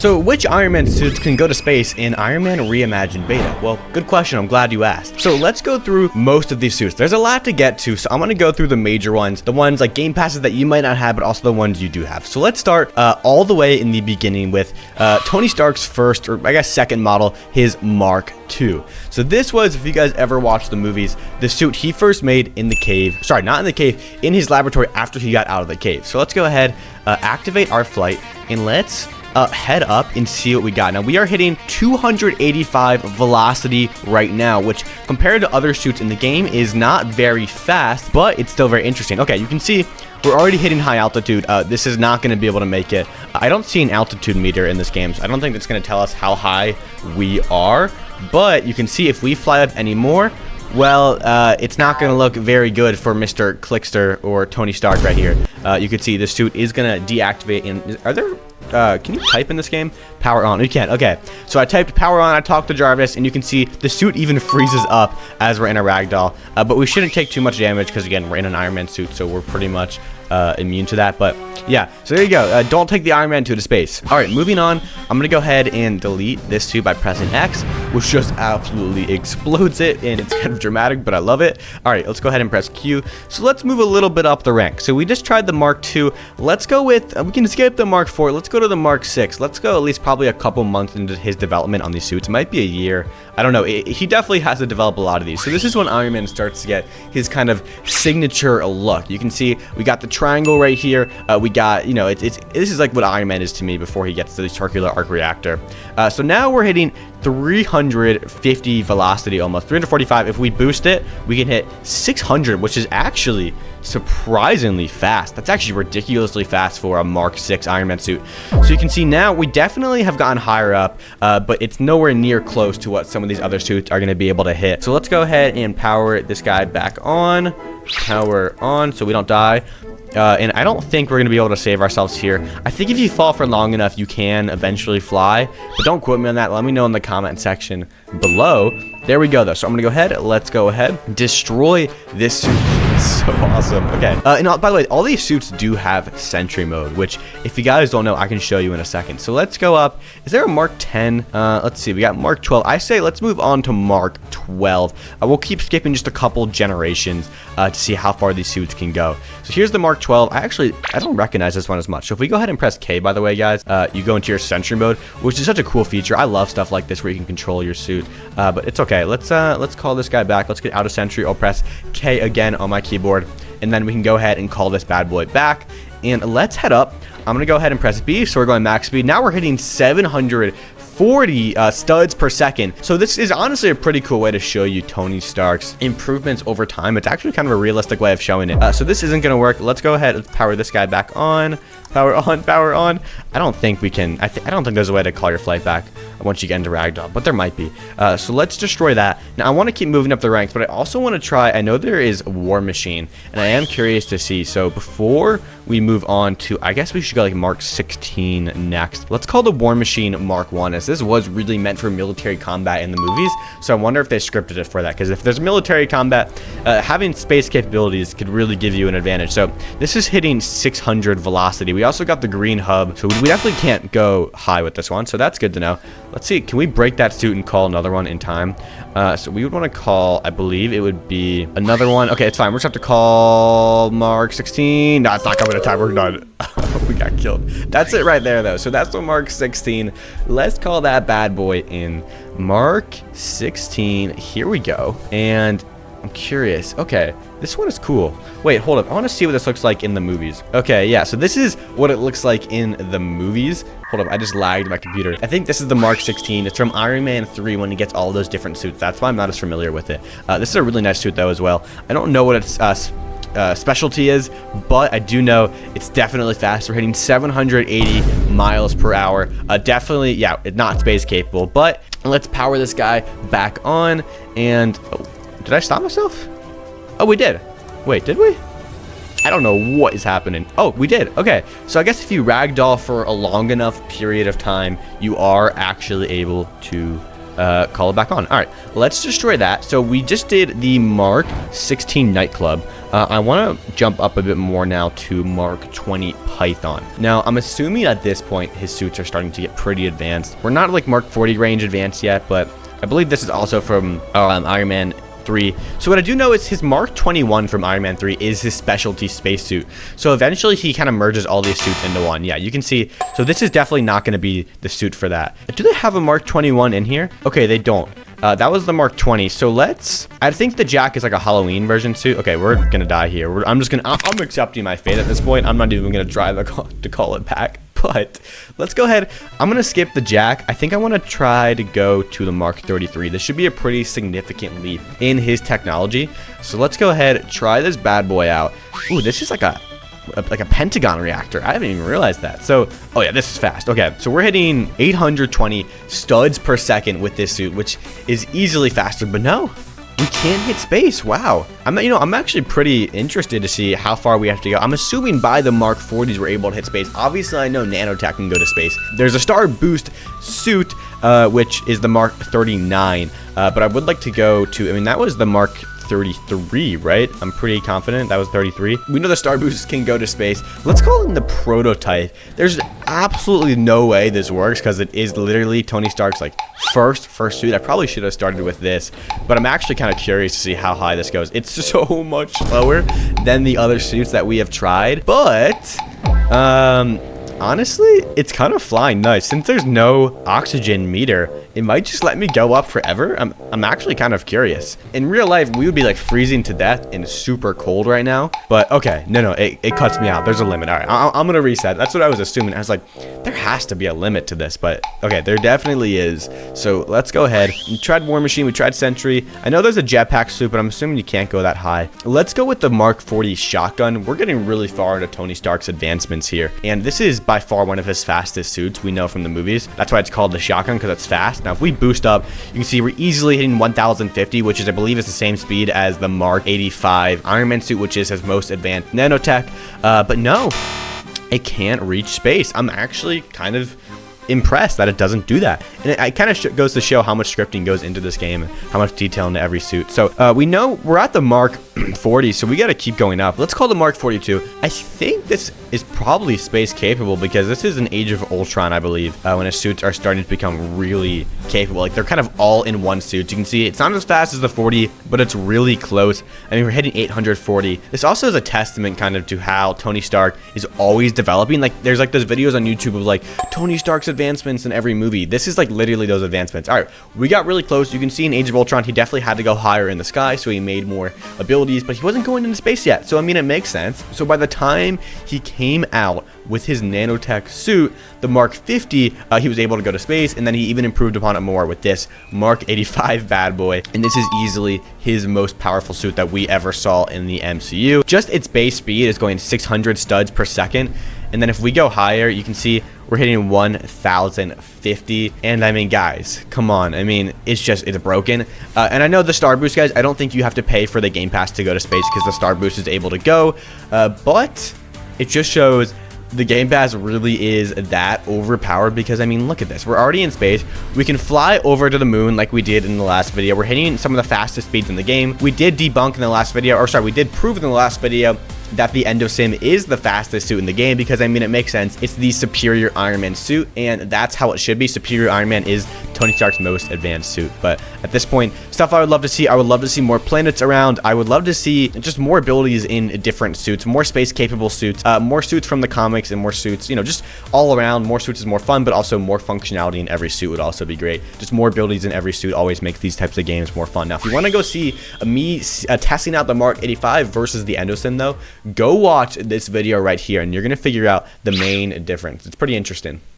So which Iron Man suits can go to space in Iron Man Reimagined beta? Well, good question, I'm glad you asked. So let's go through most of these suits. There's a lot to get to, so I'm gonna go through the major ones, the ones like game passes that you might not have, but also the ones you do have. So let's start all the way in the beginning with Tony Stark's first, or I guess second model, his Mark II. So this was, if you guys ever watched the movies, the suit he first made in the cave, sorry, not in the cave, in his laboratory after he got out of the cave. So let's go ahead, activate our flight, and let's head up and see what we got. Now we are hitting 285 velocity right now, which compared to other suits in the game is not very fast, but it's still very interesting. Okay, you can see we're already hitting high altitude. This is not going to be able to make it. I don't see an altitude meter in this game, so I don't think it's going to tell us how high we are, but you can see if we fly up anymore, well, it's not going to look very good for Mr. Clickster or Tony Stark right here. You can see the suit is going to deactivate. And are there, can you type in this game? Power on. You can't. Okay. So I typed power on. I talked to Jarvis, and you can see the suit even freezes up as we're in a ragdoll. But we shouldn't take too much damage because, again, we're in an Iron Man suit, so we're pretty much immune to that. But yeah, so there you go. Don't take the Iron Man to space. All right, moving on. I'm gonna go ahead and delete this suit by pressing X, which just absolutely explodes it, and it's kind of dramatic, but I love it. All right, let's go ahead and press Q. So let's move a little bit up the rank. So we just tried the Mark II. Let's go with, we can skip the Mark IV. Let's go to the Mark VI. Let's go at least probably a couple months into his development on these suits. It might be a year. I don't know. He definitely has to develop a lot of these. So this is when Iron Man starts to get his kind of signature look. You can see we got the triangle right here. We got, you know, this is like what Iron Man is to me before he gets to the circular arc reactor. So now we're hitting 350 velocity, almost 345. If we boost it, we can hit 600, which is actually surprisingly fast. That's actually ridiculously fast for a Mark VI Iron Man suit. So you can see now we definitely have gotten higher up, but it's nowhere near close to what some of these other suits are going to be able to hit. So let's go ahead and power this guy back on. Power on so we don't die. And I don't think we're going to be able to save ourselves here. I think if you fall for long enough, you can eventually fly. But don't quote me on that. Let me know in the comment section below. There we go, though. So I'm going to go ahead. Let's go ahead. Destroy this suit. It's so awesome. Okay. And by the way, all these suits do have Sentry mode, which if you guys don't know, I can show you in a second. So let's go up. Is there a Mark 10? Let's see. We got Mark 12. I say let's move on to Mark 12. We'll keep skipping just a couple generations to see how far these suits can go. So here's the Mark 12. I don't recognize this one as much. So if we go ahead and press K, by the way, guys, you go into your Sentry mode, which is such a cool feature. I love stuff like this where you can control your suit. But it's okay. Let's call this guy back. Let's get out of Sentry. I'll press K again on my keyboard, and then we can go ahead and call this bad boy back. And let's head up. I'm gonna go ahead and press B. So we're going max speed. Now we're hitting 740 studs per second. So this is honestly a pretty cool way to show you Tony Stark's improvements over time. It's actually kind of a realistic way of showing it. So this isn't gonna work. Let's go ahead. Let's power this guy back on. Power on, power on. I don't think we can. I don't think there's a way to call your flight back once you get into Ragdoll, but there might be. So let's destroy that. Now I want to keep moving up the ranks, but I also want to try. I know there is a War Machine, and I am curious to see. So before we move on to, I guess we should go like Mark 16 next. Let's call the War Machine Mark 1, as this was really meant for military combat in the movies. So I wonder if they scripted it for that, because if there's military combat, having space capabilities could really give you an advantage. So this is hitting 600 velocity. We also got the green hub, so we definitely can't go high with this one, so that's good to know. Let's see, can we break that suit and call another one in time? So we would want to call, I believe it would be another one. Okay, it's fine. We're just have to call Mark 16. No, it's not coming in time. We're done. We got killed. That's it right there, though. So that's the Mark 16. Let's call that bad boy in Mark 16. Here we go. And I'm curious. Okay, this one is cool. Wait, hold up. I want to see what this looks like in the movies. Okay, yeah, so this is what it looks like in the movies. Hold up, I just lagged my computer. I think this is the Mark 16. It's from Iron Man 3 when he gets all those different suits. That's why I'm not as familiar with it. This is a really nice suit, though, as well. I don't know what its specialty is, but I do know it's definitely fast. We're hitting 780 miles per hour. Definitely, yeah, it's not space capable, but let's power this guy back on. And did I stop myself? Oh, we did. Wait, did we? I don't know what is happening. Oh, we did. Okay. So I guess if you ragdoll for a long enough period of time, you are actually able to call it back on. All right, let's destroy that. So we just did the Mark 16 nightclub. I want to jump up a bit more now to Mark 20 Python. Now, I'm assuming at this point his suits are starting to get pretty advanced. We're not like Mark 40 range advanced yet, but I believe this is also from Iron Man 3. So what I do know is his Mark 21 from Iron Man 3 is his specialty spacesuit. So eventually he kind of merges all these suits into one. Yeah, you can see. So this is definitely not going to be the suit for that. Do they have a Mark 21 in here? Okay, they don't. That was the Mark 20. So I think the Jack is like a Halloween version suit. Okay, we're going to die here. I'm accepting my fate at this point. I'm not even going to try to call it back. But let's go ahead. I'm going to skip the Jack. I think I want to try to go to the Mark 33. This should be a pretty significant leap in his technology. So let's go ahead, try this bad boy out. Ooh, this is like a pentagon reactor. I haven't even realized that. So, oh yeah, this is fast. Okay, so we're hitting 820 studs per second with this suit, which is easily faster, but no, we can't hit space. Wow. I'm actually pretty interested to see how far we have to go. I'm assuming by the Mark 40s we're able to hit space. Obviously, I know nanotech can go to space. There's a star boost suit, which is the Mark 39. But I would like to go to, that was the Mark 33, right? I'm pretty confident that was 33. We know the star boosts can go to space. Let's call it the prototype. There's absolutely no way this works because it is literally Tony Stark's like first suit. I probably should have started with this, but I'm actually kind of curious to see how high this goes. It's so much lower than the other suits that we have tried, but honestly, it's kind of flying nice. Since there's no oxygen meter, it might just let me go up forever. I'm actually kind of curious. In real life, we would be like freezing to death and super cold right now. But okay, no, it cuts me out. There's a limit. All right, I'm gonna reset. That's what I was assuming. I was like, there has to be a limit to this, but okay, there definitely is. So let's go ahead. We tried War Machine, we tried Sentry. I know there's a jetpack suit, but I'm assuming you can't go that high. Let's go with the Mark 40 shotgun. We're getting really far into Tony Stark's advancements here, and this is by far one of his fastest suits we know from the movies. That's why it's called the shotgun, because it's fast. Now if we boost up, you can see we're easily hitting 1050, which is, I believe, is the same speed as the Mark 85 Iron Man suit, which is his most advanced nanotech. But no, it can't reach space. I'm actually kind of impressed that it doesn't do that, and it kind of goes to show how much scripting goes into this game and how much detail into every suit. So we know we're at the Mark 40, so we got to keep going up. Let's call the Mark 42. I think this is probably space capable because this is an Age of Ultron, I believe, when his suits are starting to become really capable. Like, they're kind of all in one suit. You can see it's not as fast as the 40, but it's really close. We're hitting 840. This also is a testament kind of to how Tony Stark is always developing. Like, there's like those videos on YouTube of like Tony Stark's advancements in every movie. This is like literally those advancements. All right, we got really close. You can see in Age of Ultron, he definitely had to go higher in the sky, so he made more abilities, but he wasn't going into space yet. So it makes sense. So by the time he came out with his nanotech suit, the Mark 50, he was able to go to space, and then he even improved upon it more with this Mark 85 bad boy, and this is easily his most powerful suit that we ever saw in the MCU. Just its base speed is going 600 studs per second, and then if we go higher, you can see we're hitting 1050, and guys, come on. It's broken. And I know the Star Boost, guys, I don't think you have to pay for the Game Pass to go to space because the Star Boost is able to go, but it just shows the Game Pass really is that overpowered because, look at this. We're already in space. We can fly over to the moon like we did in the last video. We're hitting some of the fastest speeds in the game. We did debunk in the last video, or sorry, we did prove in the last video that the Endosim is the fastest suit in the game because, it makes sense. It's the superior Iron Man suit, and that's how it should be. Superior Iron Man is Tony Stark's most advanced suit. But at this point, stuff I would love to see. I would love to see more planets around. I would love to see just more abilities in different suits, more space-capable suits, more suits from the comics, and more suits, just all around. More suits is more fun, but also more functionality in every suit would also be great. Just more abilities in every suit always makes these types of games more fun. Now, if you want to go see me testing out the Mark 85 versus the Endosim, though, go watch this video right here, and you're going to figure out the main difference. It's pretty interesting.